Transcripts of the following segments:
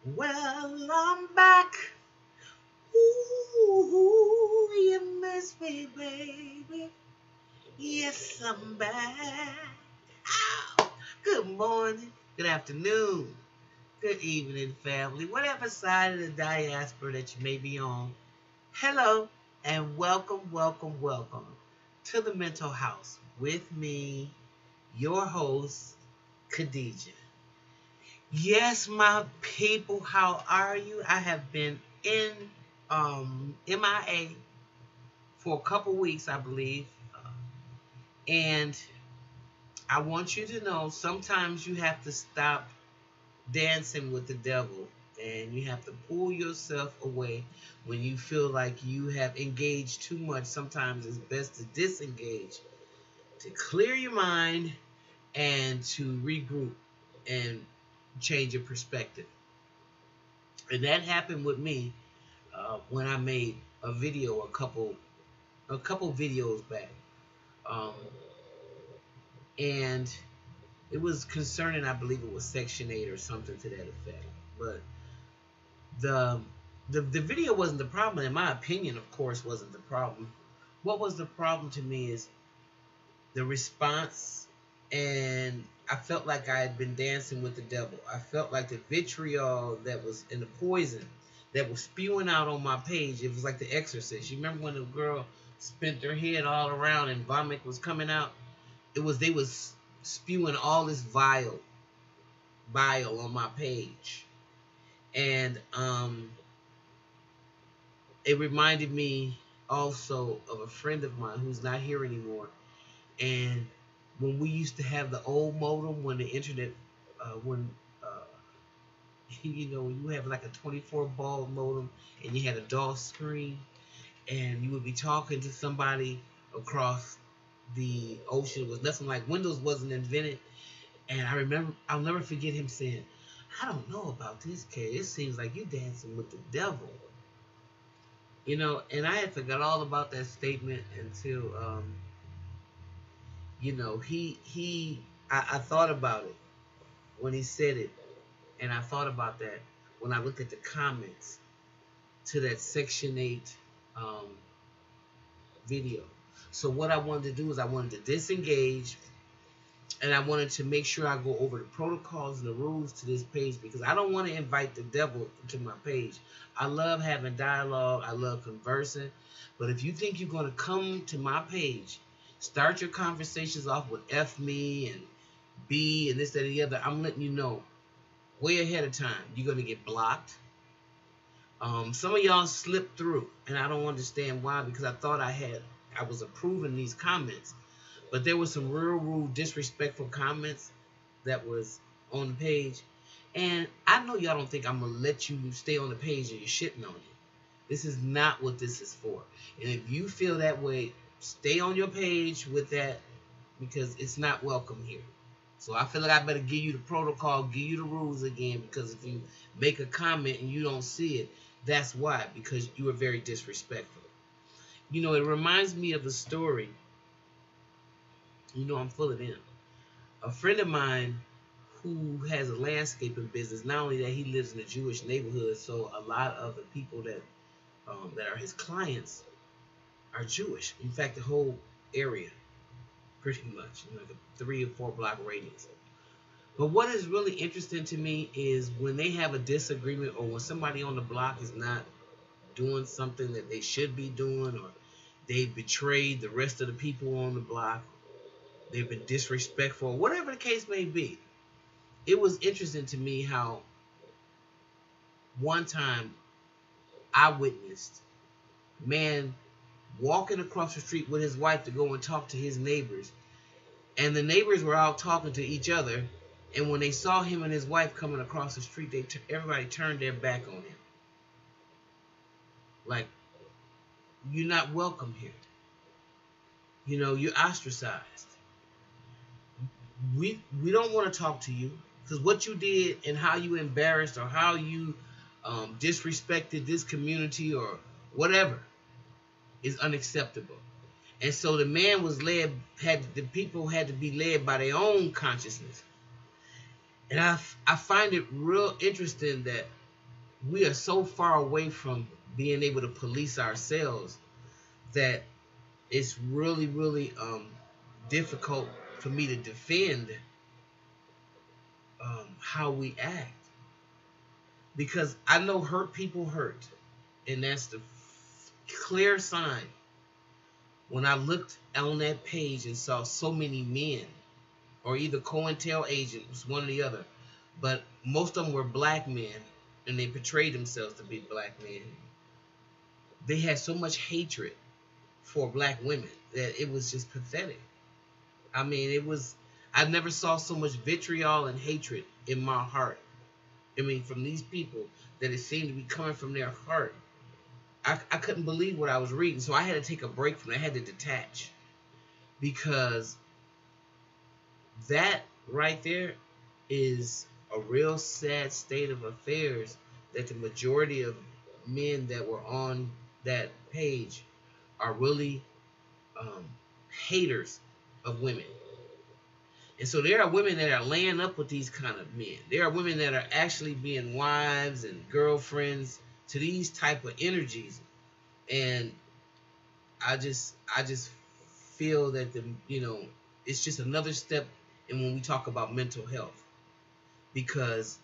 Well, I'm back. Ooh, you miss me, baby. Yes, I'm back. Ow. Good morning, good afternoon, good evening, family, whatever side of the diaspora that you may be on. Hello, and welcome to the Mental House with me, your host, Khadijah. Yes, my people, how are you? I have been in MIA for a couple weeks, I believe. And I want you to know sometimes you have to stop dancing with the devil and you have to pull yourself away when you feel like you have engaged too much. Sometimes it's best to disengage, to clear your mind, and to regroup and change your perspective. And that happened with me when I made a video a couple videos back, um, and it was concerning. I believe it was Section 8 or something to that effect. But the the video wasn't the problem. In my opinion, of course, wasn't the problem. What was the problem to me is the response, and I felt like I had been dancing with the devil. I felt like the vitriol that was in the poison that was spewing out on my page. It was like The Exorcist. You remember when the girl spent her head all around and vomit was coming out? It was they was spewing all this bile on my page, and it reminded me also of a friend of mine who's not here anymore. And when we used to have the old modem, when the internet, when you have like a 24 bulb modem, and you had a DOS screen, and you would be talking to somebody across the ocean. It was nothing like Windows wasn't invented. And I remember, I'll never forget him saying, "I don't know about this kid. It seems like you're dancing with the devil." And I had forgot all about that statement until, I thought about it when he said it, and I thought about that when I looked at the comments to that Section 8 um, video. So what I wanted to do is I wanted to disengage, and I wanted to make sure I go over the protocols and the rules to this page, because I don't want to invite the devil to my page. I love having dialogue. I love conversing. But if you think you're going to come to my page, start your conversations off with F me and B and this, that, and the other, I'm letting you know way ahead of time you're going to get blocked. Some of y'all slipped through, and I don't understand why, because I thought I was approving these comments. But there was some real rude, disrespectful comments that was on the page. And I know y'all don't think I'm going to let you stay on the page and you're shitting on it. This is not what this is for. And if you feel that way, stay on your page with that, because it's not welcome here. So I feel like I better give you the protocol, give you the rules again, because if you make a comment and you don't see it, that's why, because you were very disrespectful. It reminds me of a story. I'm full of them. A friend of mine who has a landscaping business, not only that, he lives in a Jewish neighborhood, so a lot of the people that are his clients are Jewish. In fact, the whole area, pretty much, like a 3 or 4 block radius. But what is really interesting to me is when they have a disagreement, or when somebody on the block is not doing something that they should be doing, or they betrayed the rest of the people on the block, they've been disrespectful, whatever the case may be. It was interesting to me how one time I witnessed a man walking across the street with his wife to go and talk to his neighbors. And the neighbors were out talking to each other. And when they saw him and his wife coming across the street, everybody turned their back on him. Like, you're not welcome here. You're ostracized. We don't want to talk to you, because what you did and how you embarrassed, or how you disrespected this community or whatever, is unacceptable. And so the man was the people had to be led by their own consciousness. And I find it real interesting that we are so far away from being able to police ourselves that it's really, really difficult for me to defend how we act, because I know hurt people hurt, and that's the clear sign. When I looked on that page and saw so many men, or either COINTEL agents, one or the other, but most of them were black men, and they portrayed themselves to be black men. They had so much hatred for black women that it was just pathetic. I mean, it was. I never saw so much vitriol and hatred in my heart. I mean, from these people, that it seemed to be coming from their heart. I couldn't believe what I was reading, so I had to take a break from it. I had to detach, because that right there is a real sad state of affairs, that the majority of men that were on that page are really um, haters of women. And so there are women that are laying up with these kind of men. There are women that are actually being wives and girlfriends to these type of energies. And I just feel that it's just another step in when we talk about mental health, because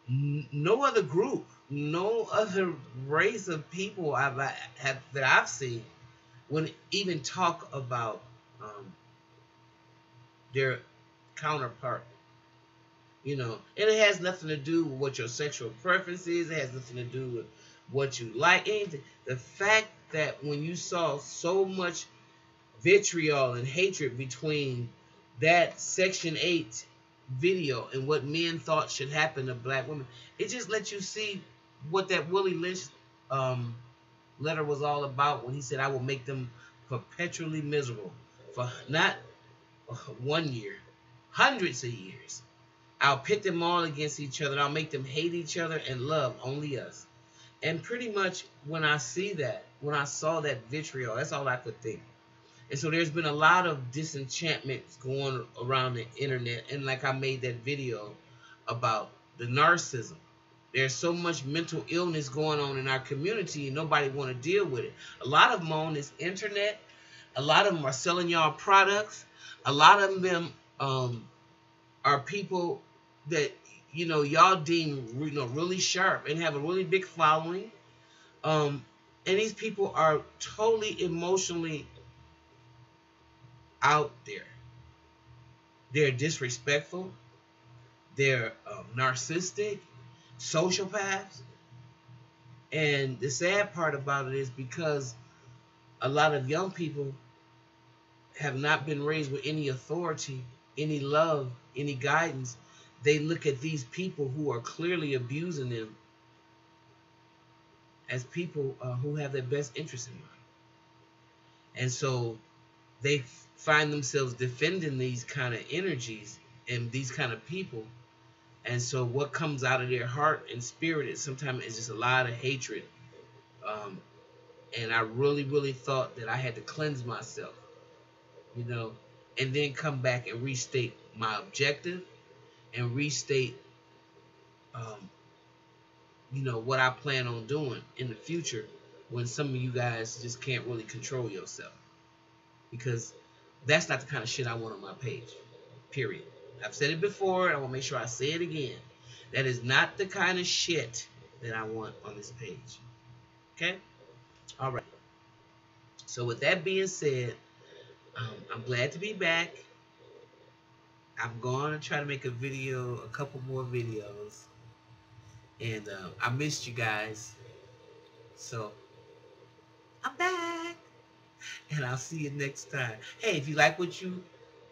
no other group, no other race of people that I've seen would even talk about their counterpart. And it has nothing to do with what your sexual preference is. It has nothing to do with what you like. Anything. The fact that when you saw so much vitriol and hatred between that Section 8 video and what men thought should happen to black women, it just lets you see what that Willie Lynch letter was all about, when he said, I will make them perpetually miserable for not 1 year, hundreds of years. I'll pit them all against each other. I'll make them hate each other and love only us. And pretty much when I saw that vitriol, that's all I could think. And so there's been a lot of disenchantments going around the internet. And like I made that video about the narcissism. There's so much mental illness going on in our community, and nobody want to deal with it. A lot of them on this internet. A lot of them are selling y'all products. A lot of them are people that y'all deem really sharp and have a really big following. And these people are totally emotionally out there. They're disrespectful. They're narcissistic, sociopaths. And the sad part about it is, because a lot of young people have not been raised with any authority, any love, any guidance, they look at these people who are clearly abusing them as people who have their best interest in mind. And so they find themselves defending these kind of energies and these kind of people. And so what comes out of their heart and spirit is sometimes it's just a lot of hatred. And I really, really thought that I had to cleanse myself, and then come back and restate my objective and restate, what I plan on doing in the future when some of you guys just can't really control yourself. Because that's not the kind of shit I want on my page, period. I've said it before, and I want to make sure I say it again. That is not the kind of shit that I want on this page. Okay? All right. So with that being said, I'm glad to be back. I'm going to try to make a couple more videos. And I missed you guys. So, I'm back. And I'll see you next time. Hey, if you like what you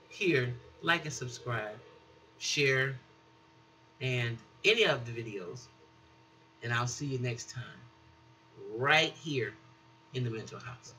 hear, like and subscribe, share, and any of the videos. And I'll see you next time, right here in the mental house.